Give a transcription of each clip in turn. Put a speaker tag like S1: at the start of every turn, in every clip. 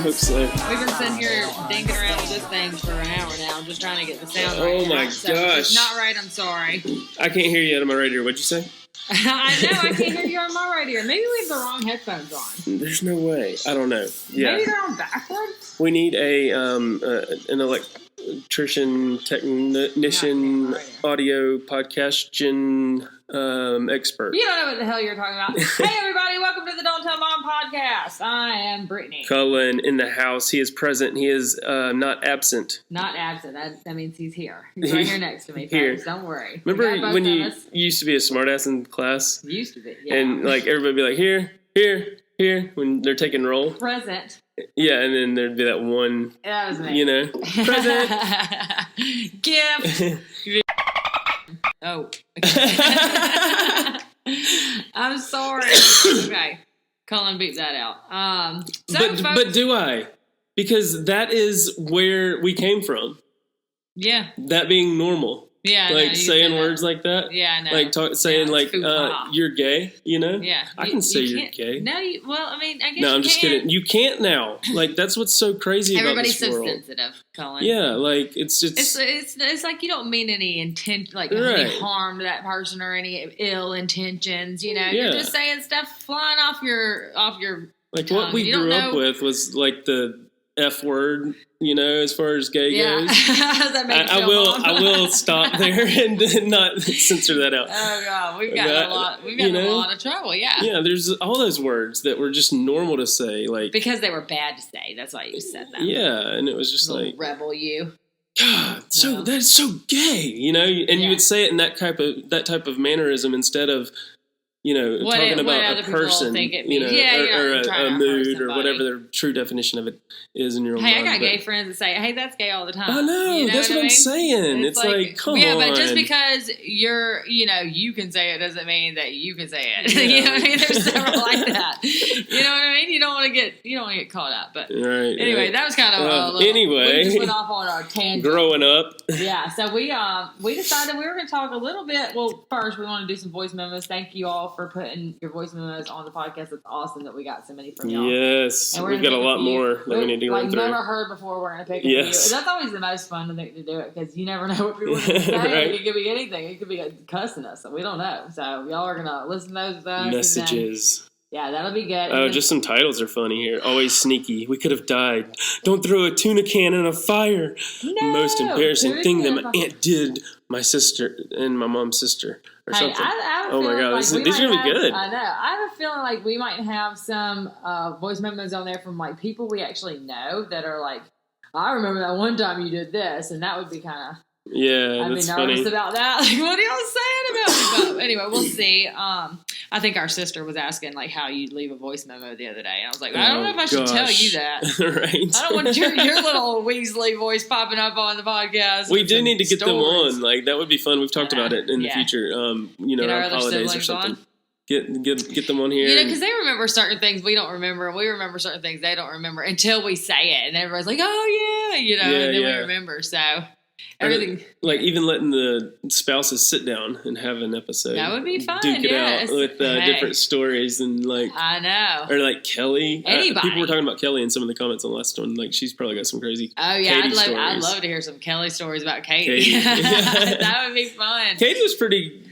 S1: hope so.
S2: We've been sitting here dinking around with this thing for an hour now, just trying to get the sound right.
S1: Oh my
S2: gosh. So
S1: gosh.
S2: it's not right, I'm sorry.
S1: I can't hear you out of my radio. What'd you say?
S2: I know, I can't hear you on my radio. Maybe we have the wrong headphones on.
S1: There's no way. I don't know. Yeah.
S2: Maybe they're on backwards?
S1: We need an electrician, technician, audio podcastion expert.
S2: You don't know what the hell you're talking about. Hey everybody, welcome to the Don't Tell Mom podcast. I am Brittany.
S1: Cullen in the house. He is present. He is not absent.
S2: Not absent. That means he's here. He's right here next to me,
S1: Here.
S2: folks. Don't worry.
S1: Remember when you used to be a smartass in class?
S2: Used to be, yeah.
S1: And like everybody would be like, here, when they're taking roll?
S2: Present.
S1: Yeah, and then there'd be that one,
S2: That was me.
S1: you know, present.
S2: Gift. Oh. I'm sorry. Okay. Cullen, beat that out.
S1: But do I? Because that is where we came from.
S2: Yeah.
S1: That being normal.
S2: Yeah.
S1: Like saying words like that.
S2: Yeah, I know.
S1: Like saying like you're gay, you know?
S2: Yeah.
S1: I can say you're gay.
S2: No, I guess
S1: no, I'm just kidding. You can't now. Like that's what's so crazy about this world.
S2: Everybody's so sensitive, Cullen.
S1: Yeah, like it's
S2: like you don't mean any intent, like any harm to that person or any ill intentions. You know, you're just saying stuff flying off your
S1: like
S2: tongue.
S1: What we grew up with was like the F word, you know, as far as gay goes. I will stop there and not censor that out.
S2: Oh god, we've got a lot of trouble. Yeah,
S1: there's all those words that were just normal to say, like
S2: because they were bad to say. That's why you said them.
S1: Yeah, and it was just
S2: little
S1: like
S2: rebel you.
S1: God, that's so gay, you know. And you would say it in that type of mannerism instead of, you know, talking about a person, you know, or a mood or whatever the true definition of it is in your own mind.
S2: I got gay friends that say, "Hey, that's gay all the time."
S1: I know,
S2: you know
S1: that's what I'm saying. It's like, come on.
S2: Yeah, but just because you can say it doesn't mean that you can say it. Yeah. You know what I mean? There's several like that. You know what I mean? You don't want to get caught up. But anyway, that was kind of we just went off on our tangent.
S1: Growing up.
S2: Yeah, so we decided we were going to talk a little bit. Well, first we want to do some voice memos. Thank you all for putting your voice memos on the podcast. It's awesome that we got so many from y'all.
S1: Yes, we've got a lot more that we need to go through.
S2: Never heard before. We're going to pick a few. That's always the most fun thing to do it because you never know what people are going to say. Right. It could be anything. It could be cussing us. So we don't know. So y'all are going to listen to those
S1: messages.
S2: Yeah, that'll be good.
S1: Oh, just some titles are funny here. Always sneaky. We could have died. Don't throw a tuna can in a fire.
S2: No,
S1: most embarrassing thing that my aunt did. My sister and my mom's sister or something. Oh my god, these are gonna be good.
S2: I know. I have a feeling like we might have some voice memos on there from like people we actually know that are like, I remember that one time you did this, and that would be kind of.
S1: Yeah,
S2: I'd be nervous about that. Like, what are y'all saying about me? But anyway, we'll see. I think our sister was asking like how you leave a voice memo the other day, and I was like, I don't know if I should tell you that.
S1: Right?
S2: I don't want your little Weasley voice popping up on the podcast.
S1: We do need to get them on. Like that would be fun. We've talked about it in the future. You know, on holidays or something. Get them on here.
S2: You know, because they remember certain things we don't remember, and we remember certain things they don't remember until we say it, and everybody's like, "Oh yeah," you know, and then we remember. So. Everything
S1: like even letting the spouses sit down and have an episode.
S2: That would be fun.
S1: Duke it out with different stories and like
S2: I know.
S1: Or like Kelly.
S2: Anybody.
S1: People were talking about Kelly in some of the comments on the last one. Like she's probably got some crazy.
S2: Oh yeah, I'd love to hear some Kelly stories about Katie. That would be fun.
S1: Katie was pretty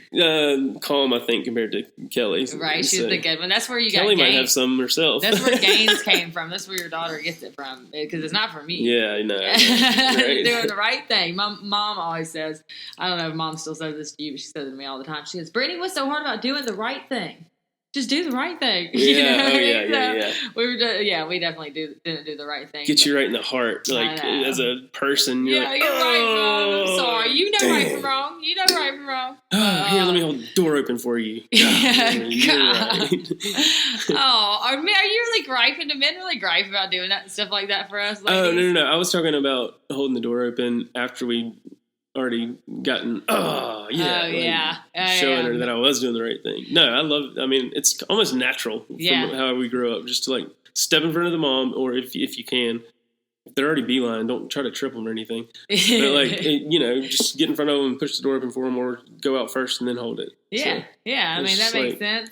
S1: calm, I think, compared to Kelly.
S2: Right, she's the good one. That's where you
S1: Kelly
S2: got
S1: might have some herself.
S2: That's where gains came from. That's where your daughter gets it from because it's not from me.
S1: Yeah, I know. Right.
S2: Doing the right thing. My mom always says, I don't know if mom still says this to you, but she says it to me all the time. She says, Brittany, what's so hard about doing the right thing? Just do the right thing.
S1: Yeah,
S2: you know
S1: yeah.
S2: We definitely didn't do the right thing.
S1: Get you right in the heart, like as a person. You're like,
S2: you're right, Mom. I'm sorry. You know right from wrong. You know right from wrong.
S1: Here, let me hold the door open for you.
S2: God. Are you really griping? Do men really gripe about doing that and stuff like that for us?
S1: Oh, no. I was talking about holding the door open after we already gotten showing her that I was doing the right thing. No, it's almost natural from how we grew up, just to like step in front of the mom, or if you can, if they're already beeline, don't try to trip them or anything. But like just get in front of them and push the door open for them, or go out first and then hold it.
S2: Yeah,
S1: so,
S2: I mean that makes sense.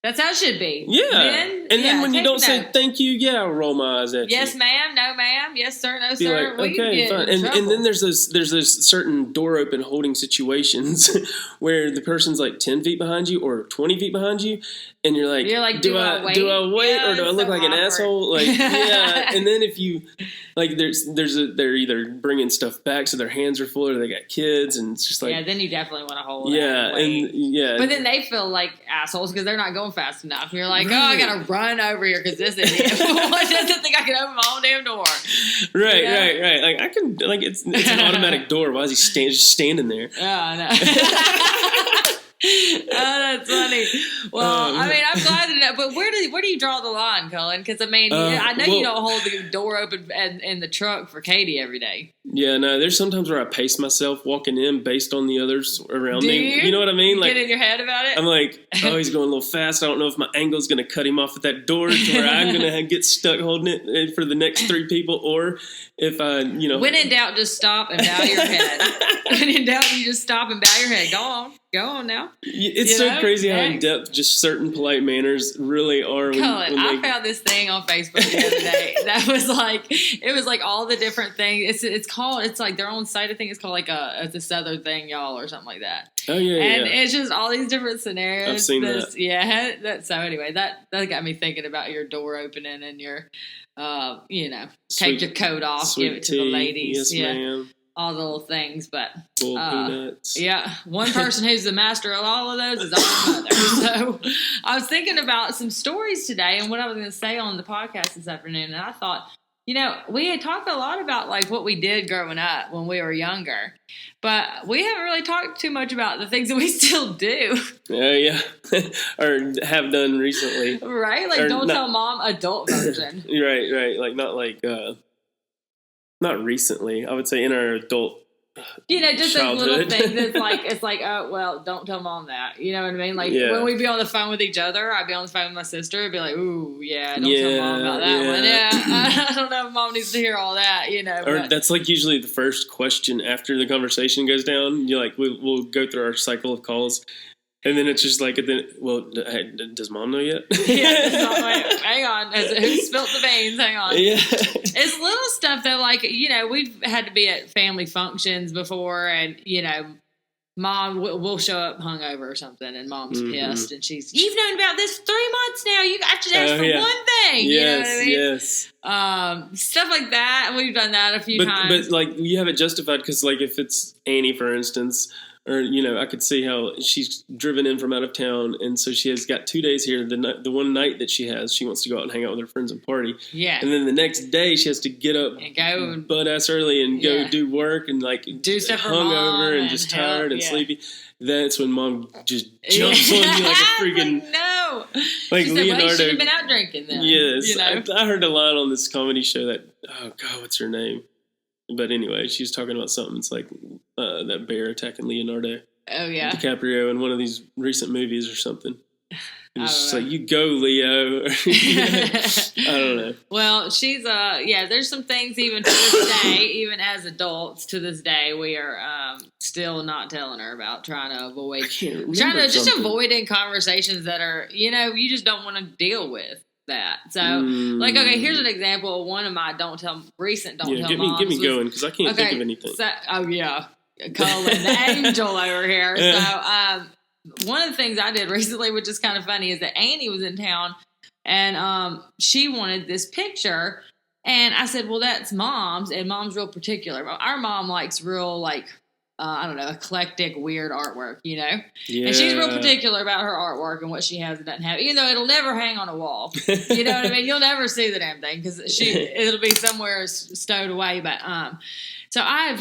S2: That's how it should be.
S1: Yeah. Then when you don't say thank you, I'll roll my eyes at you.
S2: Yes, ma'am. No, ma'am. Yes, sir. No, sir.
S1: Like, okay, fine. And then there's those certain door open holding situations where the person's like 10 feet behind you or 20 feet behind you, and you're like, do I wait or do I look like an asshole? Like, yeah. And then if you like, they're either bringing stuff back so their hands are full or they got kids, and it's just like,
S2: then you definitely want to hold.
S1: But
S2: then they feel like assholes because they're not going fast enough. You're like, I gotta run over here because this idiot doesn't think I can open my own damn door.
S1: Right. Like I can, like it's an automatic door. Why is he just standing there?
S2: Oh, I know. Oh, that's funny. Well, I mean, I'm glad to know. But where do you draw the line, Cullen? Because I mean, I know you don't hold the door open in the truck for Katie every day.
S1: Yeah, no. There's sometimes where I pace myself walking in based on the others around me. You know what I mean? Like,
S2: get in your head about it.
S1: I'm like, he's going a little fast. I don't know if my angle's going to cut him off at that door to where I'm going to get stuck holding it for the next 3 people, or if I,
S2: When in doubt, just stop and bow your head. When in doubt, you just stop and bow your head. Go on now.
S1: It's so crazy how in depth just certain polite manners really are.
S2: Cullen, I found this thing on Facebook the other day that was like, it was like all the different things. It's like their own site. I think it's called like it's a Southern thing, y'all, or something like that.
S1: Oh yeah,
S2: and it's just all these different scenarios.
S1: I've seen that.
S2: Yeah. So anyway, that got me thinking about your door opening and your, take your coat off, give it to the ladies.
S1: Yes, ma'am.
S2: All the little things, but
S1: peanuts.
S2: Yeah, one person who's the master of all of those is our mother. So I was thinking about some stories today and what I was going to say on the podcast this afternoon, and I thought, we had talked a lot about like what we did growing up when we were younger, but we haven't really talked too much about the things that we still do.
S1: Yeah, or have done recently,
S2: right? Like don't tell mom adult version.
S1: Right. Like not like. Not recently. I would say in our adult
S2: just
S1: childhood.
S2: those little things. It's like, oh, well, don't tell mom that. You know what I mean? Like when we'd be on the phone with each other, I'd be on the phone with my sister. I'd be like, ooh, don't tell mom about that one. Yeah, I don't know if mom needs to hear all that,
S1: Or that's like usually the first question after the conversation goes down. You're like, we'll go through our cycle of calls. And then it's just like, does mom know yet?
S2: Hang on. Who spilt the beans? Hang on.
S1: Yeah.
S2: It's little stuff that, like, we've had to be at family functions before, and, mom will show up hungover or something, and mom's pissed, and you've known about this 3 months now. I just asked for one thing.
S1: Yes,
S2: you know what I
S1: mean?
S2: Yes. Stuff like that. We've done that a few times.
S1: But, like, you have it justified because, like, if it's Annie, for instance, or, I could see how she's driven in from out of town, and so she has got 2 days here. The one night that she wants to go out and hang out with her friends and party.
S2: Yeah.
S1: And then the next day, she has to get up
S2: and go
S1: butt-ass early and go do work and, like,
S2: do stuff for
S1: hungover and just tired and sleepy. That's when mom just jumps on you like a freaking...
S2: No.
S1: Like Leonardo.
S2: You should have been out drinking then.
S1: Yes. I heard a line on this comedy show that... Oh, God, what's her name? But anyway, she was talking about something. It's like that bear attacking Leonardo.
S2: Oh, yeah.
S1: DiCaprio in one of these recent movies or something. And it's just like, you go, Leo. I don't know.
S2: Well, she's, there's some things even to this day, even as adults to this day, we are still not telling her about, trying to avoid. Just avoiding conversations that are, you just don't want to deal with that. So, like, okay, here's an example of one of my don't tell moms.
S1: Get me going, because I can't think of anything.
S2: So, Colin, the angel over here. So, one of the things I did recently, which is kind of funny, is that Annie was in town, and she wanted this picture, and I said, well, that's mom's, and mom's real particular. Our mom likes real, like, eclectic, weird artwork, Yeah. And she's real particular about her artwork and what she has and doesn't have, even though it'll never hang on a wall. You know what I mean? You'll never see the damn thing, because it'll be somewhere stowed away, but, so I've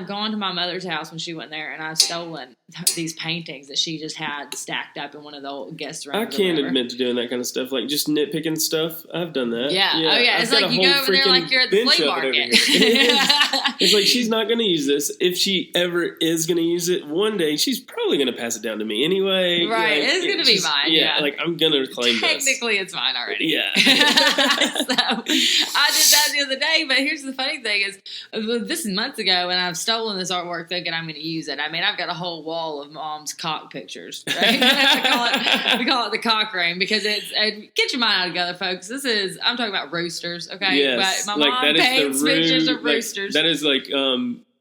S2: gone to my mother's house when she went there, and I've stolen these paintings that she just had stacked up in one of the old guest rooms.
S1: I can't admit to doing that kind of stuff, like just nitpicking stuff. I've done that.
S2: Yeah. Oh, yeah. It's like you go over there like you're at the flea market.
S1: It's like, she's not going to use this. If she ever is going to use it one day, she's probably going to pass it down to me anyway.
S2: Right. Like, it's going to be mine. Yeah.
S1: Like, I'm going to claim
S2: Technically, it's mine already.
S1: Yeah.
S2: So, I did that the other day, but here's the funny thing is, this is months ago, and I've stolen this artwork thinking I'm going to use it. I mean, I've got a whole wall wall of mom's cock pictures. Right? we call it the cock ring because it's get your mind out together, folks. I'm talking about roosters, okay?
S1: Yes,
S2: but my mom paints pictures of roosters.
S1: That is like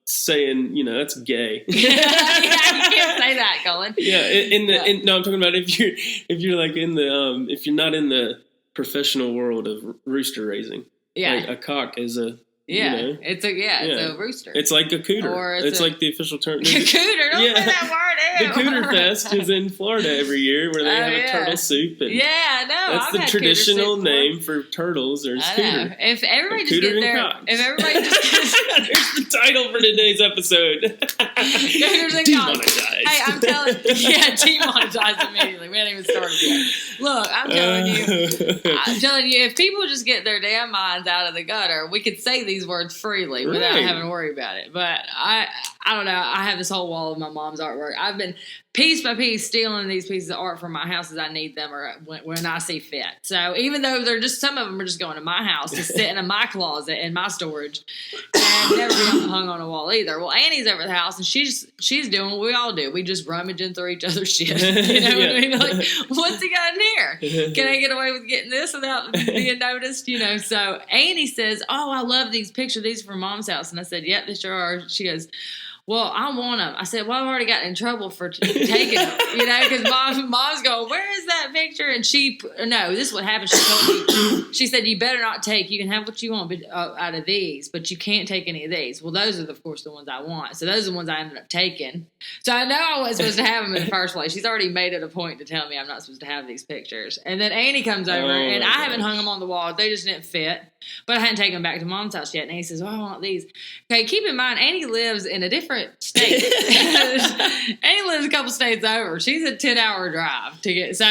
S1: saying, that's gay.
S2: Yeah, you can't say that, Colin.
S1: Yeah, no, I'm talking about if you're like in the if you're not in the professional world of rooster raising. Yeah, like a cock is a.
S2: Yeah, it's a rooster.
S1: It's like a cooter. It's like the official term.
S2: Cooter, don't say that word.
S1: The Cooter Fest is in Florida every year where they have a turtle soup. And that's the traditional name for turtles or scooter.
S2: If everybody just get there,
S1: there's the title for today's episode.
S2: Cooters and
S1: demonetized.
S2: Hey, I'm telling demonetized immediately. We haven't even started yet. Look, I'm telling you, if people just get their damn minds out of the gutter, we could say these words freely without having to worry about it. But I don't know. I have this whole wall of my mom's artwork. I've been piece by piece stealing these pieces of art from my house as I need them or when I see fit. So even though some of them are just going to my house to sit in my closet in my storage and never be hung on a wall either. Well, Annie's over at the house and she's doing what we all do. We just rummaging through each other's shit. You know what I mean? Like, what's he got in here? Can I get away with getting this without being noticed? So Annie says, "Oh, I love these pictures. These are from Mom's house." And I said, "Yep, they sure are." She goes, "Well, I want them." I said, "Well, I've already gotten in trouble for taking them, because mom's going, 'Where is that picture?'" And this is what happened. She told me, she said, "You better not take. You can have what you want out of these, but you can't take any of these." Well, those are, of course, the ones I want. So those are the ones I ended up taking. So I know I wasn't supposed to have them in the first place. She's already made it a point to tell me I'm not supposed to have these pictures. And then Annie comes over, and I haven't hung them on the wall. They just didn't fit. But I hadn't taken them back to Mom's house yet. And Annie says, "Oh, I want these." Okay, keep in mind, Annie lives in a different state. Annie lives a couple states over. She's a 10-hour drive to get. So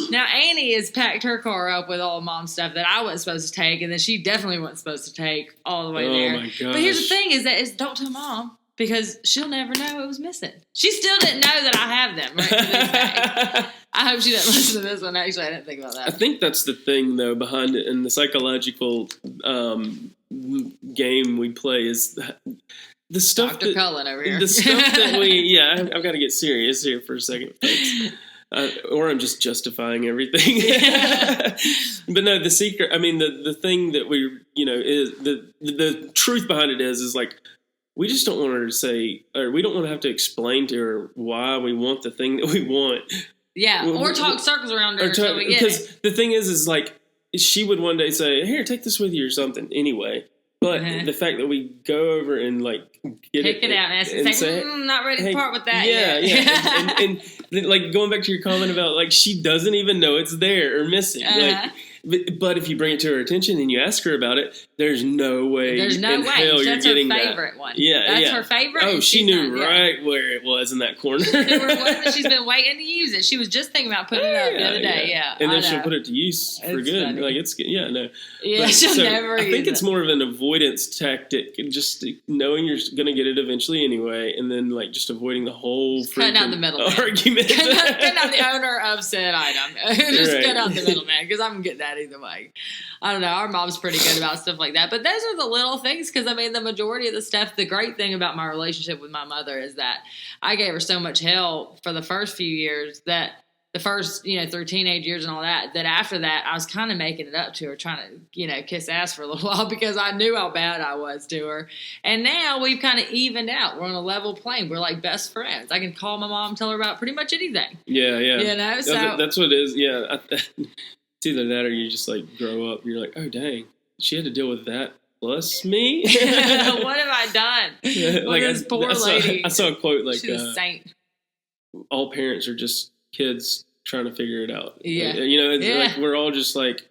S2: now Annie has packed her car up with all Mom's stuff that I wasn't supposed to take. And then she definitely wasn't supposed to take all the way there.
S1: My gosh.
S2: But here's the thing don't tell Mom. Because she'll never know it was missing. She still didn't know that I have them right to this day. I hope she didn't listen to this one. Actually, I didn't think about that.
S1: I think that's the thing, though, behind it, and the psychological game we play is the stuff
S2: Dr. Cullen over here.
S1: The stuff that I've got to get serious here for a second, folks. Or I'm just justifying everything. But no, the secret, the thing that we, is the truth behind it is like, we just don't want her to say, or we don't want to have to explain to her why we want the thing that we want.
S2: Yeah, or talk circles around her until we get it. Because
S1: the thing is like, she would one day say, "Here, take this with you," or something anyway. But the fact that we go over and like
S2: pick it out and say, "Not ready to part with that yet."
S1: Yeah. and like going back to your comment about like she doesn't even know it's there or missing. But if you bring it to her attention and you ask her about it, there's no way.
S2: That's her favorite one.
S1: Yeah,
S2: that's her favorite.
S1: Oh, she knew right where it was in that corner.
S2: She's been waiting to use it. She was just thinking about putting it up the other day. Yeah,
S1: and then she'll put it to use for good.
S2: Funny.
S1: Like it's no.
S2: Yeah, she'll never.
S1: I think it's more of an avoidance tactic, just knowing you're going to get it eventually anyway, and then like just avoiding the whole
S2: cutting out the middleman
S1: argument.
S2: Cutting out the owner of said item. Just cut out the middleman because I'm getting that either way. I don't know. Our mom's pretty good about stuff like that. But those are the little things because, the majority of the stuff, the great thing about my relationship with my mother is that I gave her so much hell for the first few years that the first, through teenage years and all that, that after that, I was kind of making it up to her, trying to, kiss ass for a little while because I knew how bad I was to her. And now we've kind of evened out. We're on a level plane. We're like best friends. I can call my mom and tell her about pretty much anything.
S1: Yeah. So that's what it is. Yeah. It's either that or you just like grow up and you're like, oh dang, she had to deal with that plus me.
S2: What have I done?
S1: Like
S2: this poor lady.
S1: I saw a quote like,
S2: she's a saint.
S1: All parents are just kids trying to figure it out.
S2: Yeah.
S1: Like we're all just like,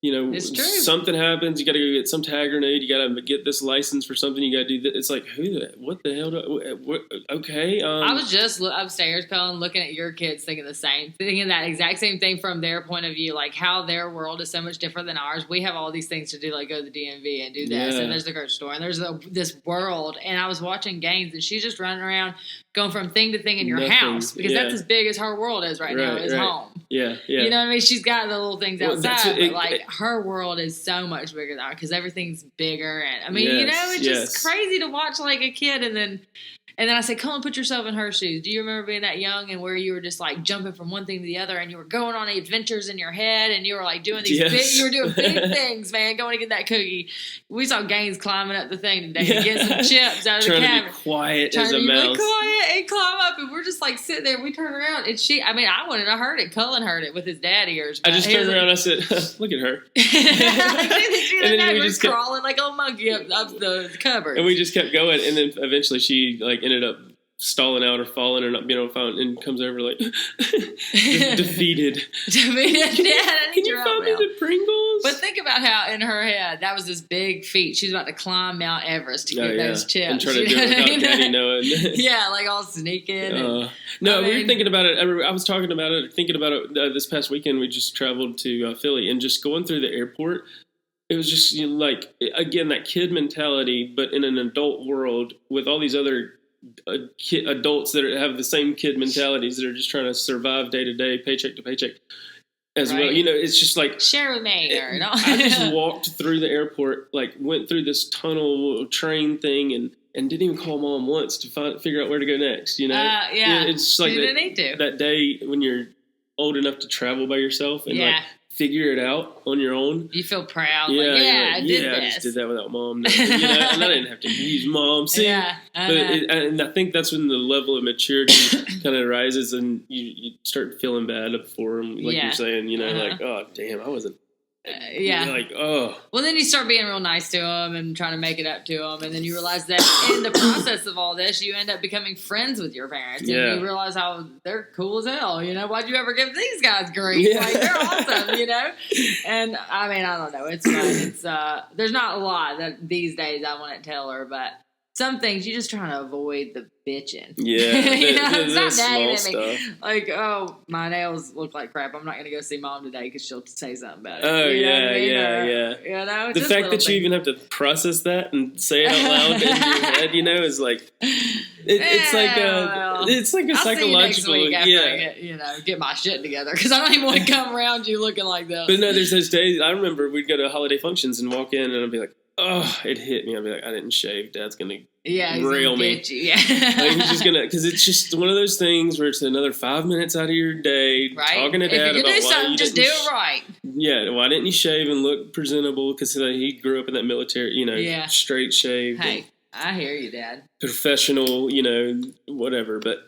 S2: it's true.
S1: Something happens, you got to go get some tag grenade, you got to get this license for something, you got to do that. It's like, what the hell? Okay.
S2: I was just upstairs, Colin, looking at your kids, thinking that exact same thing from their point of view, like how their world is so much different than ours. We have all these things to do, like go to the DMV and do this, and there's the grocery store, and there's this world. And I was watching Gaines, and she's just running around, going from thing to thing in your house because that's as big as her world is right now. Is home.
S1: Yeah.
S2: You know what I mean? She's got the little things outside, but like her world is so much bigger than ours because everything's bigger. And it's just crazy to watch like a kid and then And then I said, Cullen, put yourself in her shoes. Do you remember being that young and where you were just like jumping from one thing to the other and you were going on adventures in your head and you were like doing these you were doing big things, man, going to get that cookie. We saw Gaines climbing up the thing today to get some chips out of the cabin.
S1: Trying to be quiet as a mouse.
S2: Quiet and climb up, and we're just like sitting there. We turn around and I wouldn't have heard it. Cullen heard it with his dad ears.
S1: I just turned around and I said, look at her.
S2: And then we just crawling like a monkey up the cupboard.
S1: And we just kept going, and then eventually she like ended up stalling out or falling or not being able to find, and comes over like defeated.
S2: Yeah,
S1: can you find me the Pringles?
S2: But think about how in her head that was this big feat. She's about to climb Mount Everest to get those chips
S1: and try to do it without Daddy knowing.
S2: Yeah, like all sneaking.
S1: We were thinking about it. I was thinking about it this past weekend. We just traveled to Philly, and just going through the airport. It was just like, again, that kid mentality, but in an adult world with all these other adults that have the same kid mentalities that are just trying to survive day to day, paycheck to paycheck as well. You know, it's just like,
S2: share with me.
S1: I just walked through the airport, like went through this tunnel train thing and didn't even call Mom once to figure out where to go next. You know, it's just like that day when you're old enough to travel by yourself and like figure it out on your own.
S2: You feel proud. I did this.
S1: I just did that without Mom. No, and I didn't have to use Mom. See, and I think that's when the level of maturity kind of rises, and you start feeling bad for them, like you're saying. You know, like, oh damn, I wasn't. Like, oh. Well,
S2: then you start being real nice to them and trying to make it up to them, and then you realize that in the process of all this, you end up becoming friends with your parents, and you realize how they're cool as hell. You know, why'd you ever give these guys grief? Like, they're awesome, you know. And I mean, I don't know. It's fun. It's there's not a lot that these days I want to tell her, but some things you just trying to avoid the bitching.
S1: Yeah,
S2: it's not nagging at me. Like, oh, my nails look like crap. I'm not going to go see Mom today because she'll say something about it.
S1: Oh,
S2: yeah.
S1: You know, the fact that you even have to process that and say it out loud in your head, you know, is like it's like a psychological.
S2: I get my shit together because I don't even want to come around you looking like this.
S1: But no, there's those days. I remember we'd go to holiday functions and walk in, and I'd be like, oh, it hit me. I'd be like, I didn't shave. Dad's going to rail me.
S2: Like,
S1: he's just going to, because it's just one of those things where it's another 5 minutes out of your day talking to Dad about why you
S2: just do it right.
S1: Yeah, why didn't you shave and look presentable? Because he grew up in that military, straight shaved.
S2: Hey, I hear you, Dad.
S1: Professional, whatever. But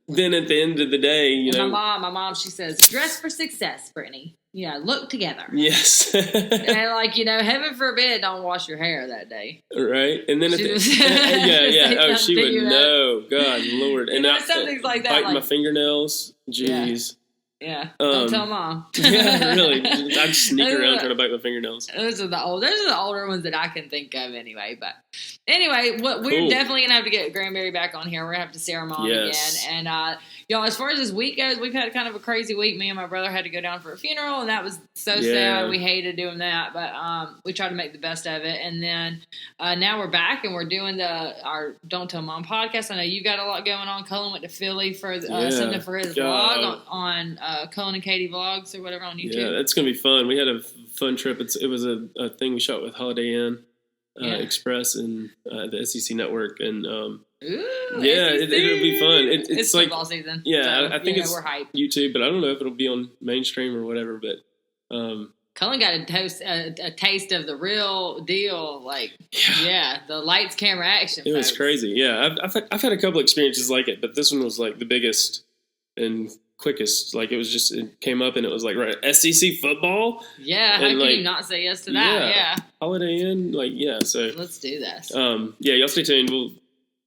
S1: then at the end of the day,
S2: my mom, she says, dress for success, Brittany. Look together.
S1: Yes.
S2: And heaven forbid, don't wash your hair that day.
S1: Right. And then Oh, she would know. God, Lord. And
S2: some things like that.
S1: Bite my fingernails. Jeez.
S2: Yeah. Don't tell Mom.
S1: Yeah, really. I'd sneak around trying to bite my fingernails.
S2: Those are the older ones that I can think of anyway. But anyway, we're definitely gonna have to get Granberry back on here. We're gonna have to see our mom again. And as far as this week goes, we've had kind of a crazy week. Me and my brother had to go down for a funeral, and that was so sad. We hated doing that, but we tried to make the best of it. And then now we're back, and we're doing our Don't Tell Mom podcast. I know you've got a lot going on. Cullen went to Philly for something for his vlog on Cullen and Katie Vlogs or whatever on YouTube.
S1: Yeah, that's gonna be fun. We had a fun trip. It was a thing we shot with Holiday Inn Express and the SEC Network, and it'll be fun. It's like
S2: football season.
S1: Yeah, so, I think
S2: we're hyped.
S1: YouTube, but I don't know if it'll be on mainstream or whatever. But
S2: Cullen got a taste of the real deal, the lights, camera, action.
S1: It was crazy. Yeah, I've had a couple experiences like it, but this one was like the biggest and quickest. Like it came up and it was like SEC football.
S2: Yeah, how can you not say yes to that? Yeah.
S1: Holiday Inn, so
S2: let's do this.
S1: Y'all stay tuned. We'll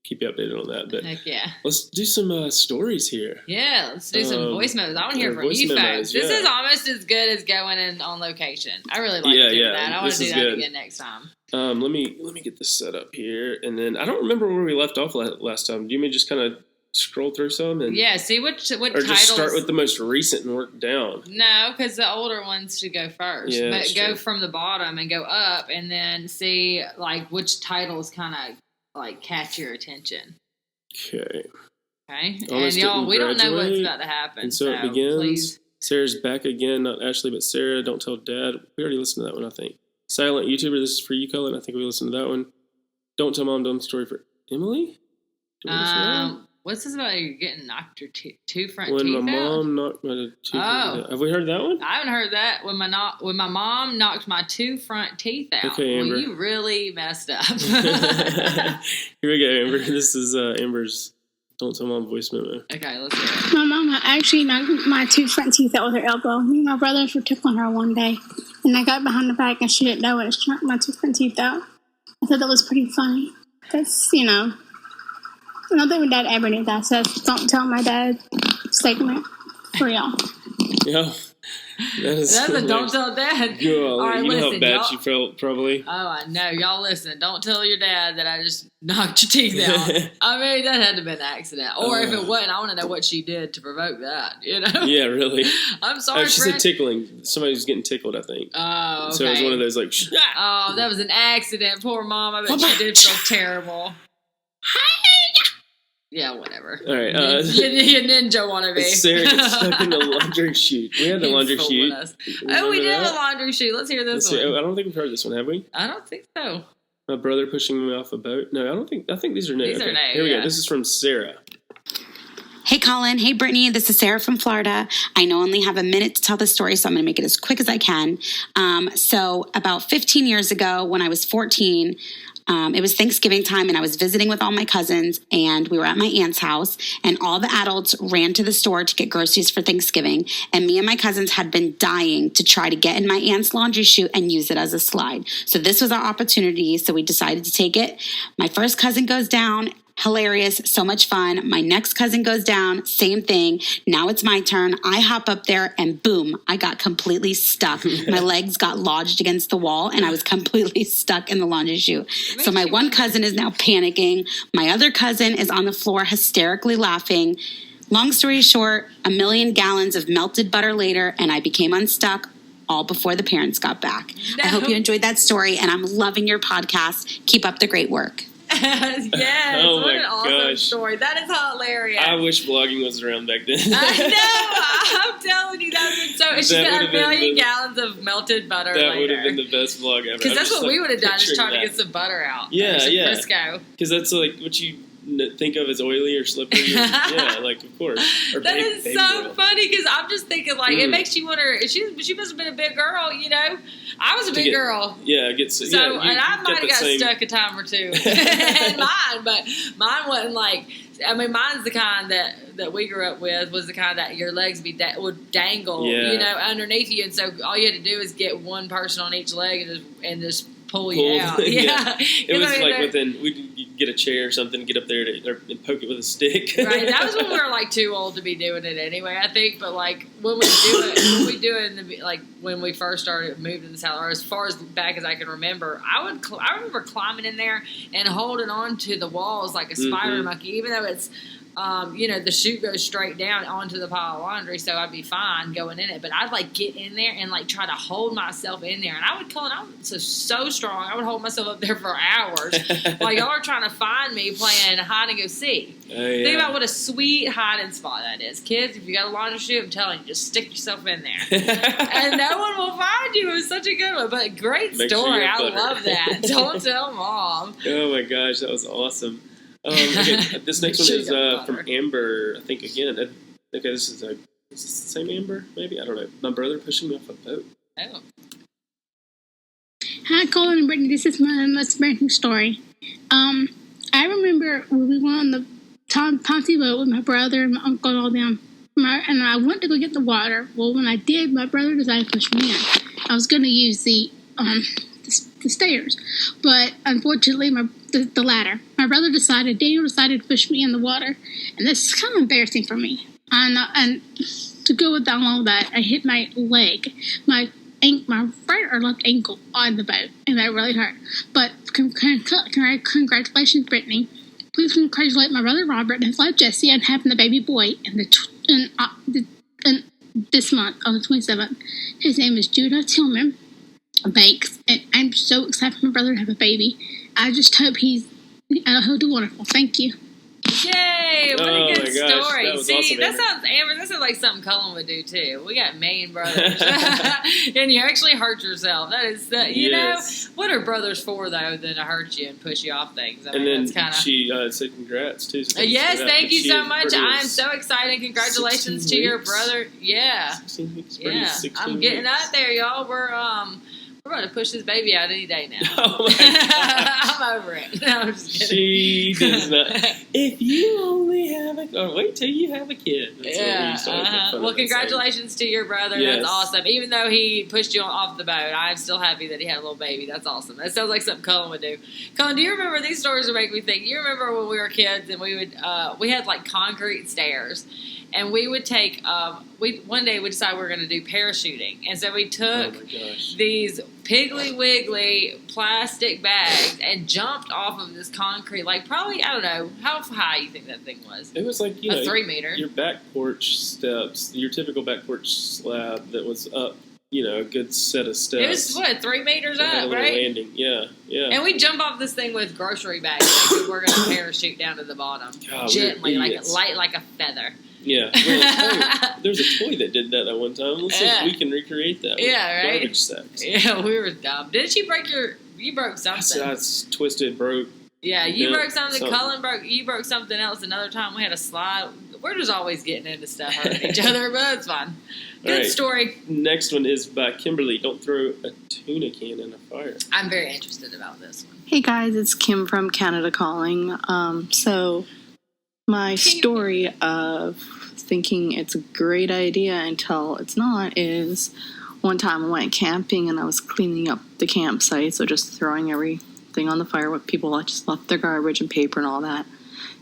S1: keep you updated on that. But
S2: heck yeah,
S1: let's do some stories here.
S2: Yeah, let's do some voice memos. I want to hear from you folks. This is almost as good as going in on location. I really like doing that. I want to do that again next time.
S1: Let me get this set up here, and then I don't remember where we left off last time. Do you mean just kind of scroll through some and
S2: see what
S1: or
S2: titles?
S1: Just start with the most recent and work down?
S2: No, because the older ones should go first.
S1: Yeah,
S2: but go from the bottom and go up, and then see which titles kind of catch your attention.
S1: Okay.
S2: And y'all, we don't know what's about to happen.
S1: And so it begins.
S2: Please.
S1: Sarah's back again, not Ashley, but Sarah. Don't tell Dad. We already listened to that one, I think. Silent YouTuber. This is for you, Cullen. I think we listened to that one. Don't tell Mom. Dumb story for Emily.
S2: What's this about you getting knocked your two front
S1: teeth
S2: out?
S1: When my mom knocked my teeth out. Have we heard that one?
S2: I haven't heard that. When my mom knocked my two front teeth out.
S1: Okay, Amber.
S2: Well, you really messed up.
S1: Here we go, Amber. This is Amber's Don't Tell Mom voice memo.
S2: Okay, let's hear it.
S3: My mom actually knocked my two front teeth out with her elbow. Me and my brothers were tickling her one day, and I got behind the back and she didn't know it. She knocked my two front teeth out. I thought that was pretty funny. That's, I don't think my dad ever knew that, so don't tell my dad segment for y'all.
S1: Yeah. That's
S2: a don't tell dad.
S1: All right, you know how bad she felt, probably.
S2: Oh, I know. Y'all listen. Don't tell your dad that I just knocked your teeth out. I mean, that had to have been an accident. Or if it wasn't, I want to know what she did to provoke that,
S1: Yeah, really.
S2: I'm sorry,
S1: she said tickling. Somebody was getting tickled, I think.
S2: Oh, okay.
S1: So it was one of those, like...
S2: Oh, that was an accident. Poor mom. I bet she did feel terrible. Yeah, whatever.
S1: All right.
S2: You ninja wannabe.
S1: Sarah gets stuck in the laundry chute. We had the laundry chute.
S2: We did have a laundry chute. Let's hear this one.
S1: I don't think we've heard this one, have we?
S2: I don't think so.
S1: My brother pushing me off a boat. No, I think these are new.
S2: These are new.
S1: Here we go. This is from Sarah.
S4: Hey, Colin. Hey, Brittany. This is Sarah from Florida. I know I only have a minute to tell this story, so I'm going to make it as quick as I can. So about 15 years ago, when I was 14, it was Thanksgiving time, and I was visiting with all my cousins, and we were at my aunt's house, and all the adults ran to the store to get groceries for Thanksgiving, and me and my cousins had been dying to try to get in my aunt's laundry chute and use it as a slide. So this was our opportunity, so we decided to take it. My first cousin goes down. Hilarious, so much fun. My next cousin goes down, same thing. Now it's my turn. I hop up there and boom, I got completely stuck. My legs got lodged against the wall and I was completely stuck in the laundry chute. So my one cousin is now panicking. My other cousin is on the floor hysterically laughing. Long story short, 1 million gallons of melted butter later and I became unstuck all before the parents got back. No. I hope you enjoyed that story and I'm loving your podcast. Keep up the great work.
S2: Yes,
S1: oh
S2: what an awesome story. That is hilarious.
S1: I wish blogging was around back then.
S2: I know. I'm telling you, that would been so. She said 1 million gallons of melted butter
S1: That would have been the best vlog ever.
S2: Because that's what we would have done, is trying to get some butter out.
S1: Yeah, yeah.
S2: Crisco.
S1: Because that's like what you think of as oily or slippery. Yeah, like, of course. Or
S2: that is so funny, because I'm just thinking, like, it makes you wonder, she must have been a big girl, I was a big girl.
S1: Yeah, and
S2: I might have got stuck a time or two. And mine, but mine wasn't like, mine's the kind that we grew up with, was the kind that your legs would dangle, underneath you, and so all you had to do is get one person on each leg and just pull you out. Yeah.
S1: It was like we'd get a chair or something, get up there and poke it with a stick.
S2: Right. That was when we were like too old to be doing it anyway, I think. But like when we do it when we first started moving to this house, or as far as back as I can remember, I remember climbing in there and holding on to the walls like a spider monkey, even though it's the chute goes straight down onto the pile of laundry, so I'd be fine going in it. But I'd like get in there and like try to hold myself in there, and I was so strong. I would hold myself up there for hours while y'all are trying to find me playing hide and go seek. Think about what a sweet hiding spot that is, kids. If you got a laundry chute, I'm telling you, just stick yourself in there, and no one will find you. It was such a good one, but great story. I love that. Don't tell mom.
S1: Oh my gosh, that was awesome. Okay, this next one is from Amber, I think, again. Okay, this is the same Amber, maybe? I don't know. My brother pushing me off a boat.
S2: Oh.
S3: Hi, Colin and Brittany. This is my most embarrassing story. I remember when we went on the Ponty boat with my brother and my uncle and all them. And I went to go get the water. Well, when I did, my brother decided to push me in. I was going to use the stairs, but unfortunately the ladder. My brother Daniel decided to push me in the water, and this is kind of embarrassing for me. And to go along with that, I hit my leg, my right or left ankle on the boat, and that really hurt. But congratulations, Brittany. Please congratulate my brother Robert and his wife Jessie on having the baby boy in this month on the 27th. His name is Judah Tillman Banks, and I'm so excited for my brother to have a baby. I just hope he'll do wonderful. Thank you.
S2: Yay! What a good story.
S1: That
S2: See,
S1: awesome,
S2: that sounds like something Cullen would do too. We got Maine brothers, and you actually hurt yourself. That is, you know, what are brothers for though than to hurt you and push you off things? I mean,
S1: and then
S2: that's kind of.
S1: She said congrats too. So
S2: yes, thank you so much. I am so excited. Congratulations to your brother. Yeah,
S1: 16 weeks.
S2: Yeah, 16 I'm getting
S1: weeks.
S2: out there, y'all. We're going to push this baby out any day now.
S1: Oh my God.
S2: I'm over it. No, I'm just kidding.
S1: She does not. If you only have wait till you have a kid. That's
S2: Well, congratulations to your brother.
S1: Yes.
S2: That's awesome. Even though he pushed you off the boat, I'm still happy that he had a little baby. That's awesome. That sounds like something Cullen would do. Cullen, do you remember these stories? Would make me think. You remember when we were kids and we had like concrete stairs. And we would take, one day we decided we were going to do parachuting. And so we took these Piggly Wiggly plastic bags and jumped off of this concrete, like probably, I don't know, how high you think that thing was?
S1: It was like,
S2: 3 meter.
S1: Your back porch steps, your typical back porch slab that was up, a good set of steps.
S2: It was, 3 meters up, right?
S1: Landing, yeah.
S2: And we jump off this thing with grocery bags, like we were going to parachute down to the bottom.
S1: God,
S2: gently, light like a feather.
S1: Yeah, well, there's a toy that did that at one time. Let's see if we can recreate that.
S2: Yeah, right.
S1: Garbage sacks.
S2: Yeah, we were dumb. Didn't you break you broke something?
S1: That's twisted, broke.
S2: Yeah, you broke something. Cullen you broke something else. Another time we had a slide. We're just always getting into stuff hurting each other, but that's fine. Good story.
S1: Next one is by Kimberly. Don't throw a tuna can in a fire.
S2: I'm very interested about this one.
S5: Hey guys, it's Kim from Canada calling. So my story of thinking it's a great idea until it's not is one time I went camping and I was cleaning up the campsite, so just throwing everything on the fire, what people just left their garbage and paper and all that.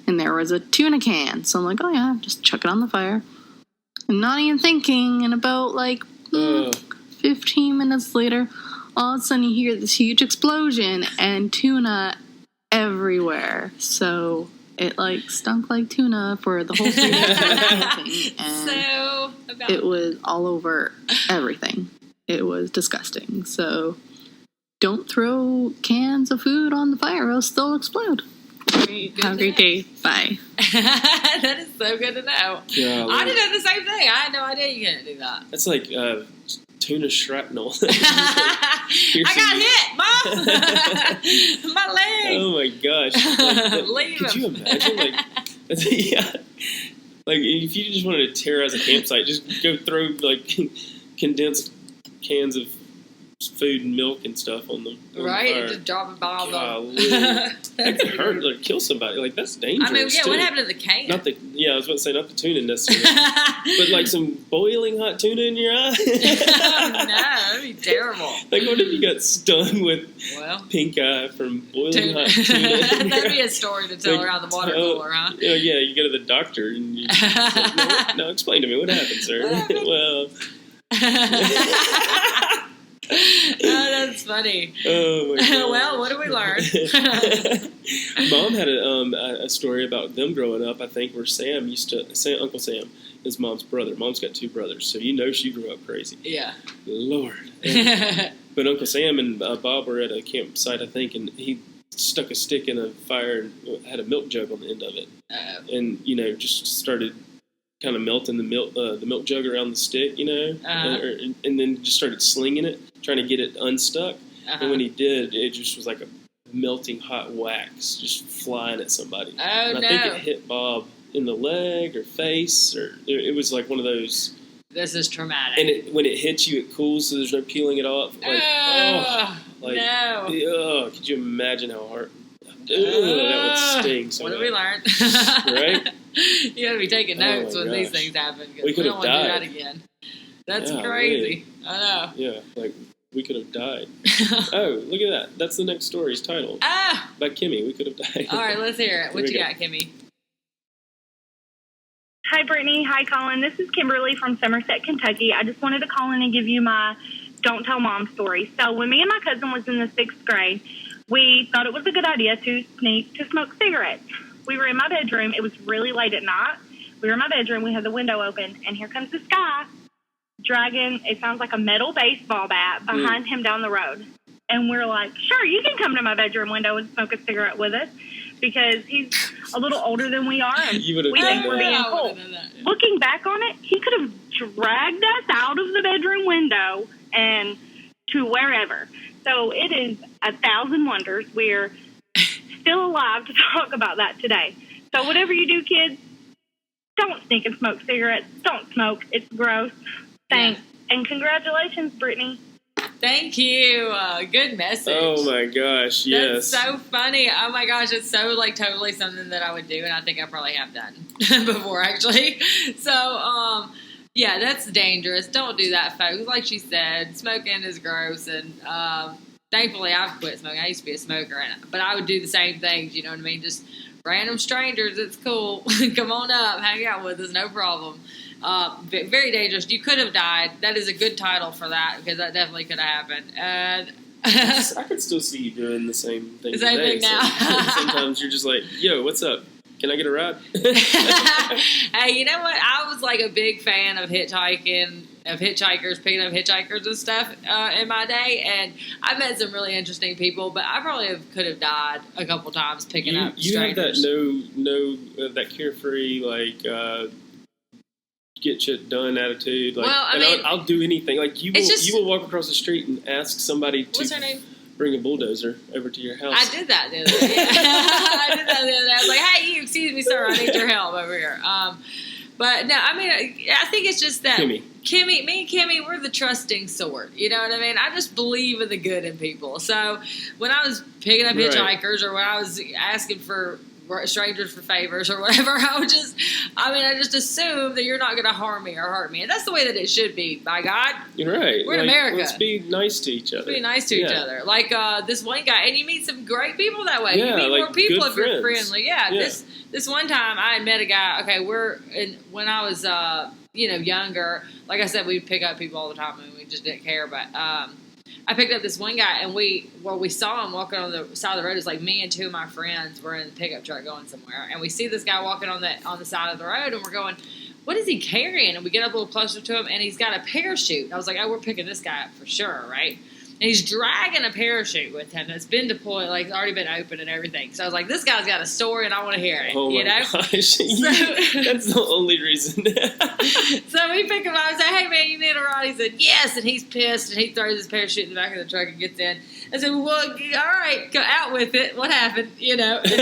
S5: And there was a tuna can, so I'm like, oh yeah, just chuck it on the fire. And not even thinking, and about 15 minutes later, all of a sudden you hear this huge explosion and tuna everywhere. So it stunk like tuna for the whole 3 days. And it was all over everything. It was disgusting. So don't throw cans of food on the fire, or else they'll explode. Have a great day. Bye.
S2: That is so good to know.
S1: Yeah,
S2: I did the same thing. I had no idea you couldn't do that.
S1: That's like tuna shrapnel.
S2: I got hit, Mom! My leg!
S1: Oh my gosh. Could you imagine? If you just wanted to terrorize a campsite, just go throw condensed cans of food and milk and stuff on them.
S2: Right? And just drop a bomb on them.
S1: That could hurt or kill somebody. That's dangerous.
S2: I mean, yeah, what happened to the can?
S1: I was about to say, not the tuna necessarily. But some boiling hot tuna in your eye?
S2: Oh, no, that'd be terrible.
S1: What if you got stung with pink eye from boiling hot tuna?
S2: That'd be a story to tell around the water cooler, huh?
S1: Yeah, you go to the doctor and you no, explain to me what happened, sir. Well...
S2: Oh, that's funny.
S1: Oh my God.
S2: Well, what did we learn?
S1: Mom had a story about them growing up. I think where Uncle Sam, his mom's brother. Mom's got 2 brothers, so she grew up crazy.
S2: Yeah.
S1: Lord. But Uncle Sam and Bob were at a campsite, I think, and he stuck a stick in a fire and had a milk jug on the end of it, and just started kind of melting the milk jug around the stick, and then just started slinging it, trying to get it unstuck. And when he did, it just was like a melting hot wax just flying at somebody.
S2: Oh,
S1: and I think it hit Bob in the leg or face, or it was like one of those.
S2: This is traumatic.
S1: And when it hits you, it cools, so there's no peeling it off.
S2: No.
S1: Could you imagine how hard? That would sting. So
S2: what did we learn?
S1: Right?
S2: You gotta be taking notes when these things happen.
S1: We could have
S2: died.
S1: died.
S2: We don't want to do that again. That's crazy. Really. I know.
S1: Yeah, we could have died. Oh, look at that. That's the next story's title. By Kimmy, we could have died.
S2: All right, let's hear it. What you got, Kimmy?
S6: Hi, Brittany. Hi, Colin. This is Kimberly from Somerset, Kentucky. I just wanted to call in and give you my Don't Tell Mom story. So when me and my cousin was in the 6th grade, we thought it was a good idea to sneak to smoke cigarettes. We were in my bedroom. It was really late at night. We were in my bedroom. We had the window open, and here comes this guy dragging, it sounds like a metal baseball bat, behind him down the road. And we're like, sure, you can come to my bedroom window and smoke a cigarette with us. because he's a little older than we are, and
S1: we
S6: think we're being cool. Looking back on it, he could have dragged us out of the bedroom window and to wherever. So it is 1,000 wonders. We're still alive to talk about that today. So whatever you do, kids, don't sneak and smoke cigarettes. Don't smoke. It's gross. Thanks. Yeah. And congratulations, Brittany.
S2: Thank you. Good message.
S1: Oh, my gosh. Yes.
S2: That's so funny. Oh, my gosh. It's so, like, totally something that I would do, and I think I probably have done before, actually. So, yeah, that's dangerous. Don't do that, folks. Like she said, smoking is gross, and thankfully I've quit smoking. I used to be a smoker, but I would do the same things, you know what I mean? Just random strangers, it's cool. Come on up, hang out with us, no problem. Very dangerous. You could have died. That is a good title for that, because that definitely could have happened. And
S1: I could still see you doing the same thing.
S2: The same thing now.
S1: So sometimes you're just like, yo, what's up? Can I get a ride?
S2: Hey, you know what? I was like a big fan of hitchhiking, of hitchhikers, picking up hitchhikers and stuff in my day, and I met some really interesting people, but I probably could have died a couple times picking up strangers.
S1: You have that carefree, like, get shit done attitude. Like,
S2: well, I mean,
S1: I'll do anything. Like, you will walk across the street and ask somebody to...
S2: What's her name?
S1: Bring a bulldozer over to your house.
S2: I did that the other day. I was like, hey, excuse me, sir, I need your help over here. But no, I mean, I think it's just that me and Kimmy, we're the trusting sort. You know what I mean? I just believe in the good in people. So when I was picking up hitchhikers, or when I was asking for strangers for favors or whatever, I just assume that you're not going to harm me or hurt me. And that's the way that it should be, by God.
S1: You're right.
S2: We're in America.
S1: Let's be nice to each other.
S2: Be nice to each other. Like this one guy, and you meet some great people that way.
S1: Yeah,
S2: you meet
S1: like
S2: more people if you're
S1: friends.
S2: friendly. Yeah. This one time I met a guy, when I was younger, like I said, we'd pick up people all the time and we just didn't care, but I picked up this one guy, and we saw him walking on the side of the road. It was like me and two of my friends were in the pickup truck going somewhere, and we see this guy walking on the side of the road, and we're going, what is he carrying? And we get up a little closer to him, and he's got a parachute. And I was like, oh, we're picking this guy up for sure, right? And he's dragging a parachute with him that's been deployed, like already been opened and everything. So I was like, this guy's got a story, and I want to hear it.
S1: Oh my gosh. So, that's the only reason.
S2: So we pick him up and say, hey, man, you need a ride? He said, yes. And he's pissed, and he throws his parachute in the back of the truck and gets in. I said, well, all right, go out with it. What happened? You know. And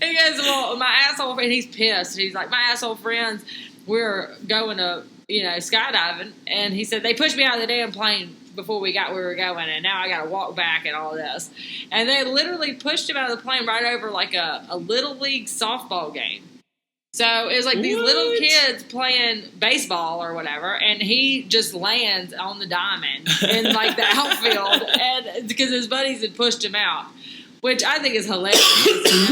S2: he goes, well, my asshole friend, he's pissed. He's like, my asshole friends, we're going to, skydiving. And he said, they pushed me out of the damn plane before we got where we were going, and now I got to walk back and all this. And they literally pushed him out of the plane right over like a little league softball game. So it was like these little kids playing baseball or whatever, and he just lands on the diamond in like the outfield, and because his buddies had pushed him out, which I think is hilarious.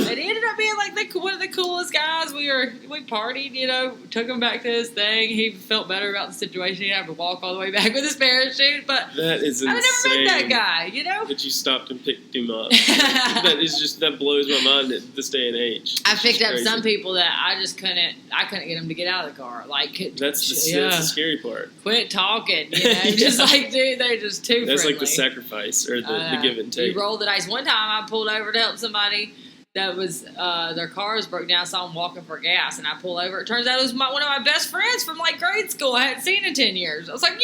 S2: And he ended up being like one of the coolest guys. We partied, took him back to his thing. He felt better about the situation. He didn't have to walk all the way back with his parachute. But
S1: that is insane.
S2: I've never met that guy,
S1: But you stopped and picked him up. that blows my mind at this day and age.
S2: I picked up some people that I just couldn't get them to get out of the car. Like
S1: that's the scary part.
S2: Quit talking, just like, dude, they're just too
S1: That's
S2: friendly.
S1: Like the sacrifice or the give and take.
S2: You roll the dice. One time I pulled over to help somebody that was their car was broke down. I saw them walking for gas, and I pull over. It turns out it was one of my best friends from like grade school. I hadn't seen in 10 years. I was like,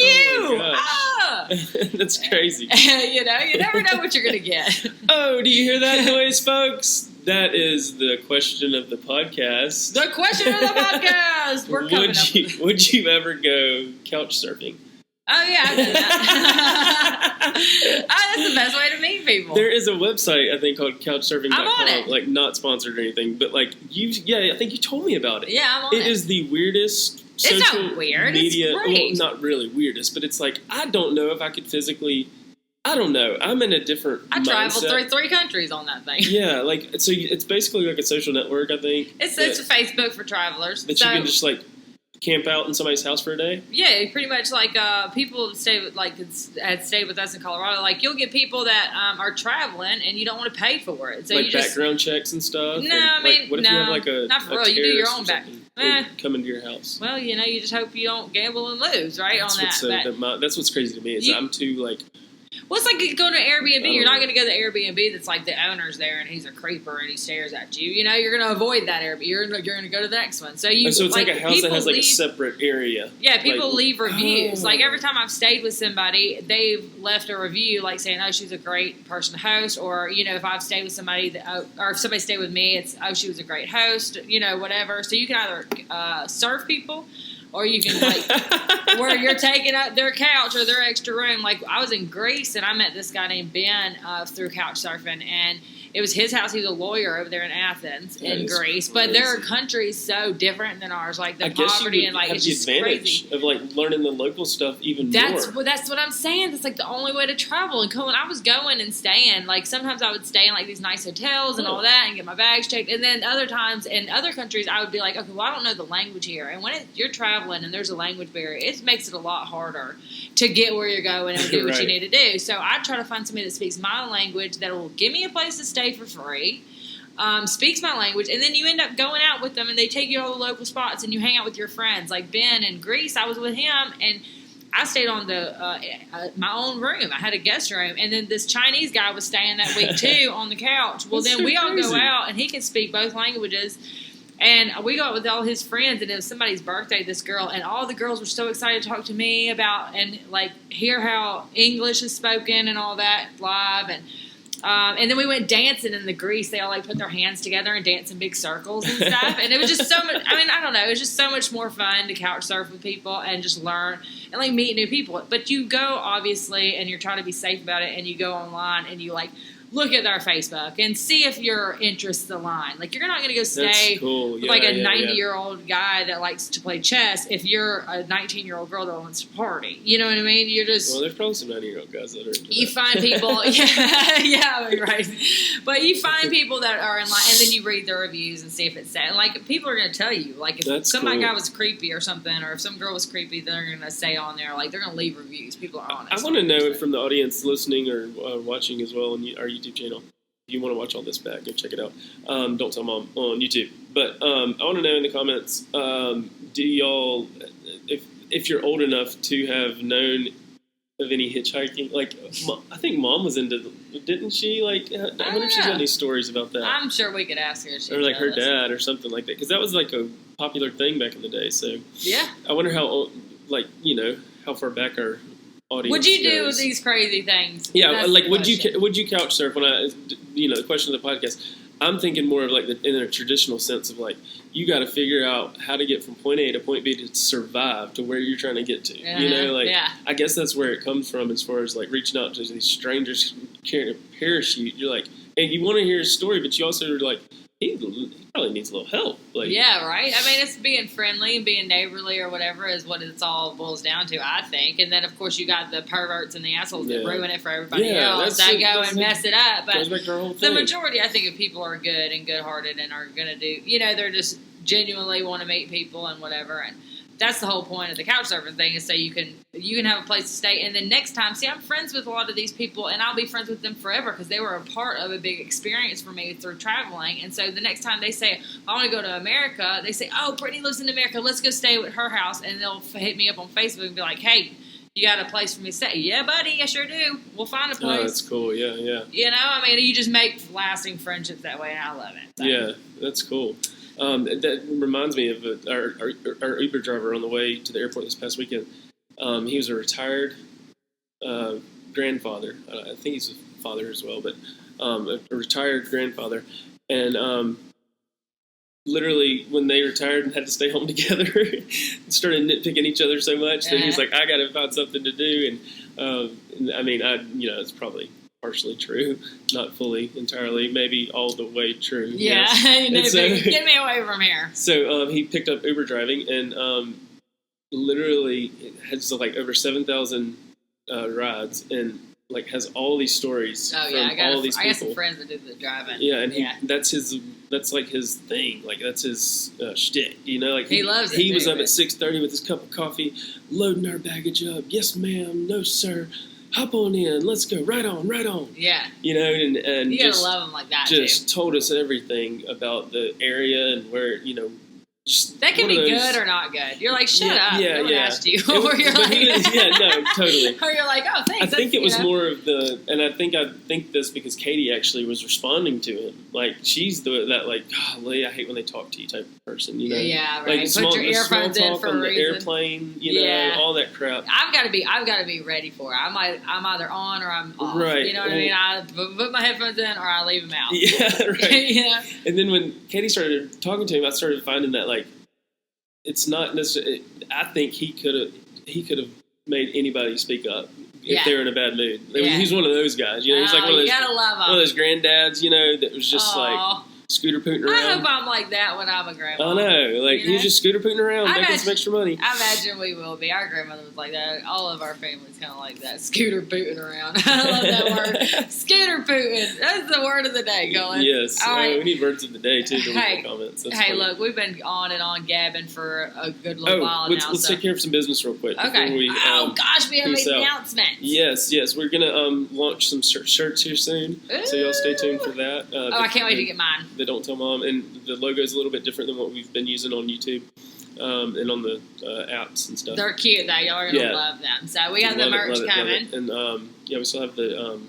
S1: that's crazy.
S2: You never know what you're gonna get.
S1: Oh, do you hear that noise, folks? That is the question of the podcast.
S2: The question of the podcast. We're coming
S1: would you ever go couchsurfing?
S2: Oh, yeah, I know that. That's the best way to meet people.
S1: There is a website, I think, called couchsurfing.com. I'm on it. Like, not sponsored or anything, but, like, I think you told me about it.
S2: Yeah, I'm on it.
S1: It is the weirdest social
S2: It's not weird.
S1: media.
S2: It's great.
S1: Well, not really weirdest, but it's like, I don't know if I could physically... I don't know. I'm in a different mindset.
S2: traveled through 3 countries on that thing.
S1: Yeah, like, so it's basically like a social network, I think.
S2: It's a Facebook for travelers.
S1: That you can just, like, camp out in somebody's house for a day?
S2: Yeah, pretty much like people had stayed with us in Colorado. Like you'll get people that are traveling and you don't want to pay for it. So
S1: like
S2: you
S1: background checks and stuff?
S2: No, I mean,
S1: what if you have like
S2: not for real. You do your own
S1: come into your house?
S2: Well, you just hope you don't gamble and lose, right?
S1: That's what's crazy to me is I'm too like
S2: Well, it's like going to Airbnb. You're not going to go to the Airbnb that's like the owner's there and he's a creeper and he stares at you. You know, you're going to avoid that Airbnb. You're going to go to the next one. So it's
S1: like a house that has like a separate area.
S2: Yeah, people leave reviews. Like every time I've stayed with somebody, they've left a review like saying, "Oh, she's a great person to host," or if I've stayed with somebody, or if somebody stayed with me, it's, "Oh, she was a great host," whatever. So you can either serve people. Or you can, where you're taking up their couch or their extra room. Like, I was in Greece, and I met this guy named Ben through CouchSurfing, and it was his house. He's a lawyer over there in Athens, in Greece. Crazy. But their country's so different than ours. Like, the poverty and,
S1: it's just crazy. Of, learning the local stuff even more.
S2: Well, that's what I'm saying. That's, the only way to travel. And when I was going and staying, sometimes I would stay in, these nice hotels and all that and get my bags checked. And then other times in other countries, I would be like, okay, well, I don't know the language here. And when you're traveling and there's a language barrier, it makes it a lot harder to get where you're going and do what you need to do. So I try to find somebody that speaks my language that will give me a place to stay for free, speaks my language, and then you end up going out with them and they take you to all the local spots and you hang out with your friends. Like Ben in Greece, I was with him and I stayed on my own room. I had a guest room, and then this Chinese guy was staying that week too on the couch. Well, then we all go out and he can speak both languages. And we go out with all his friends, and it was somebody's birthday, this girl, and all the girls were so excited to talk to me about and, hear how English is spoken and all that live. And then we went dancing in the Greece. They all, put their hands together and dance in big circles and stuff. And it was just so much, I don't know, it was just so much more fun to couch surf with people and just learn and, meet new people. But you go, obviously, and you're trying to be safe about it, and you go online and you, look at their Facebook and see if your interests align. You're not going to go stay with a 90-year-old guy that likes to play chess if you're a 19-year-old girl that wants to party. You know what I mean? You're just...
S1: Well, there's probably some 90-year-old guys that are into
S2: You
S1: that.
S2: find people... yeah, right. But you find people that are in line, and then you read their reviews and see if it's sad. People are going to tell you. If some guy was creepy or something, or if some girl was creepy, they're going to say on there, they're going to leave reviews. People are honest.
S1: I want to know from the audience listening or watching as well on our YouTube channel. If you want to watch all this back, go check it out. Don't Tell Mom on YouTube. But I want to know in the comments, do y'all, if you're old enough to have known of any hitchhiking, I think Mom was into, didn't she? I wonder if she's got any stories about that.
S2: I'm sure we could ask her.
S1: Or her dad or something like that, because that was a popular thing back in the day. So
S2: yeah,
S1: I wonder how old, how far back our audience
S2: would you
S1: goes.
S2: do these crazy things?
S1: Yeah, would you couch surf? When the question of the podcast, I'm thinking more of in a traditional sense of you got to figure out how to get from point A to point B to survive to where you're trying to get to.
S2: Yeah.
S1: I guess that's where it comes from as far as reaching out to these strangers carrying a parachute. You're and you want to hear his story, but you also are he probably needs a little help.
S2: Yeah, right? It's being friendly and being neighborly or whatever is what it's all boils down to, I think. And then, of course, you got the perverts and the assholes that ruin it for everybody else that go and mess it up. But the majority, I think, of people are good and good-hearted and are going to do, they're just genuinely want to meet people and whatever. And that's the whole point of the couch surfing thing is so you can have a place to stay. And then next time, see, I'm friends with a lot of these people, and I'll be friends with them forever because they were a part of a big experience for me through traveling. And so the next time they say, I want to go to America, they say, oh, Brittany lives in America. Let's go stay at her house. And they'll hit me up on Facebook and be like, hey, you got a place for me to stay? Yeah, buddy, I sure do. We'll find a place.
S1: Oh, that's cool. Yeah.
S2: You just make lasting friendships that way, and I love it. So.
S1: Yeah, that's cool. That reminds me of our Uber driver on the way to the airport this past weekend. He was a retired grandfather. I think he's a father as well, but a retired grandfather. And literally, when they retired and had to stay home together, started nitpicking each other so much that he's like, I got to find something to do. And it's probably partially true, not fully, entirely, maybe all the way true.
S2: Yeah,
S1: yes.
S2: Get me away from here.
S1: So he picked up Uber driving and literally has over 7,000 rides and has all these stories.
S2: Oh yeah,
S1: all these people.
S2: I got some friends that do the driving.
S1: Yeah, and that's his thing. That's his shtick. He loves it. He was up at 6:30 with his cup of coffee, loading our baggage up. Yes, ma'am. No, sir. Hop on in. Let's go. Right on.
S2: Yeah.
S1: And
S2: you gotta love them like that.
S1: Just told us everything about the area and where
S2: That can be good or not good. You're like, shut up. No one asked you. Or you're like,
S1: totally.
S2: Or you're like, oh, thanks.
S1: I think it was more of and I think this because Katie actually was responding to him. Like, she's that like, golly, I hate when they talk to you type of person, you know?
S2: Yeah, right.
S1: Like,
S2: put your earphones in for a reason.
S1: The airplane, you know, all that crap.
S2: I've got to be ready for it. I'm either on or I'm off.
S1: Right.
S2: You know what I mean? I put my headphones in or I leave them out.
S1: Yeah, right.
S2: Yeah.
S1: And then when Katie started talking to him, I started finding that, like, it's not necessarily. I think he could have made anybody speak up if they're in a bad mood. He's one of those guys, you know. He's like one of those granddads, you know, that was just like scooter pooting around.
S2: I hope I'm like that when I'm a grandma.
S1: I know, like he's just scooter pooting around, making some extra money.
S2: I imagine we will be. Our grandmother was like that. All of our family's kind of like that, scooter pooting around. I love that word, scooter pooting. That's the word of the day, Colin.
S1: Yes,
S2: all right.
S1: We need words of the day too. To comments. That's funny.
S2: Look, we've been on and on gabbing for a good little while now.
S1: Let's take care of some business real quick.
S2: Okay.
S1: We,
S2: we have an announcement.
S1: Yes, we're gonna launch some shirts here soon, so y'all stay tuned for that.
S2: I can't wait to get mine.
S1: The Don't Tell Mom, and the logo is a little bit different than what we've been using on YouTube and on the apps and stuff.
S2: They're cute though. Y'all are gonna love them. So we have the merch coming,
S1: and we still have the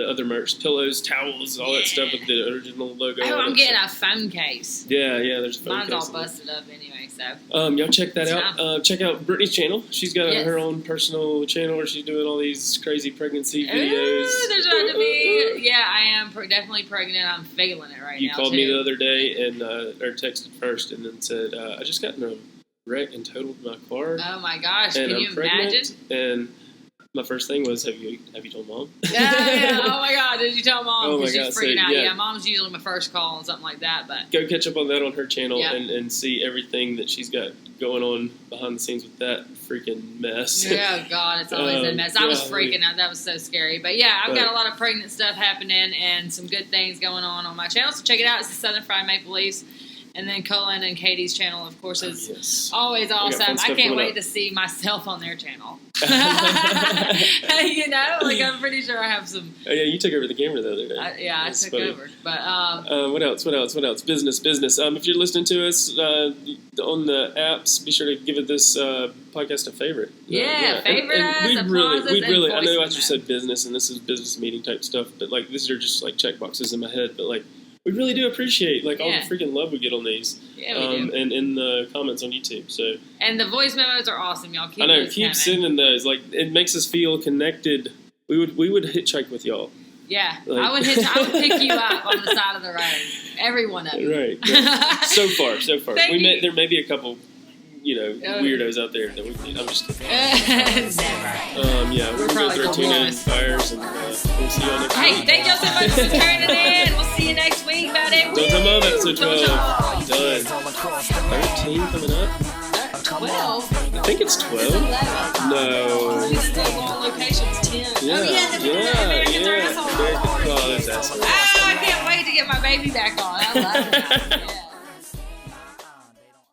S1: other merch, pillows, towels, all that stuff with the original logo.
S2: Oh, I'm getting a phone case.
S1: Yeah, there's a phone
S2: case.
S1: Mine's
S2: all busted up anyway, so.
S1: Y'all check that out. Check out Brittany's channel. She's got her own personal channel where she's doing all these crazy pregnancy videos.
S2: There's about to be. Yeah, I am definitely pregnant. I'm feeling it right now.
S1: You called me the other day and or texted first and then said, I just got in a wreck and totaled my car.
S2: Oh my gosh,
S1: and
S2: can you imagine?
S1: And my first thing was, have you told Mom?
S2: Yeah. Oh my God, did you tell Mom?
S1: Oh my
S2: God, she's freaking out.
S1: Yeah,
S2: Mom's usually my first call on something like that. But
S1: go catch up on that on her channel and see everything that she's got going on behind the scenes with that freaking mess.
S2: Yeah, God, it's always a mess. I was freaking out. That was so scary. But yeah, I've got a lot of pregnant stuff happening and some good things going on my channel. So check it out. It's the Southern Fried Maple Leafs. And then Colin and Katie's channel, of course, is always awesome. I can't wait to see myself on their channel. You know, like I'm pretty sure I have some.
S1: Oh yeah, you took over the camera the other day.
S2: I took over. But
S1: what else? Business. If you're listening to us on the apps, be sure to give this podcast a favorite.
S2: Favorite us.
S1: We really. I know I just said business, and this is business meeting type stuff, but like these are just like check boxes in my head, but like. We really do appreciate all the freaking love we get on these,
S2: we do.
S1: And in the comments on YouTube. So
S2: and the voice memos are awesome, y'all.
S1: Keep sending those. Like it makes us feel connected. We would hitchhike with y'all.
S2: Yeah, like, I would pick you up on the side of the road. Every one of you.
S1: Right. So far. There may be a couple. Weirdos out there that I'm just kidding.
S2: Never.
S1: We're probably going through tune-in fires, and we'll see y'all next week.
S2: Hey, thank y'all so much for tuning in. We'll see you next week, buddy.
S1: Don't Tell Mom, episode 12. Done. 13 coming up?
S2: 12?
S1: I think it's 12.
S2: It's 11.
S1: No.
S2: We just did one location's 10.
S1: Yeah.
S2: Oh,
S1: that's awesome.
S2: I can't wait to get my baby back on. I love it. Yeah.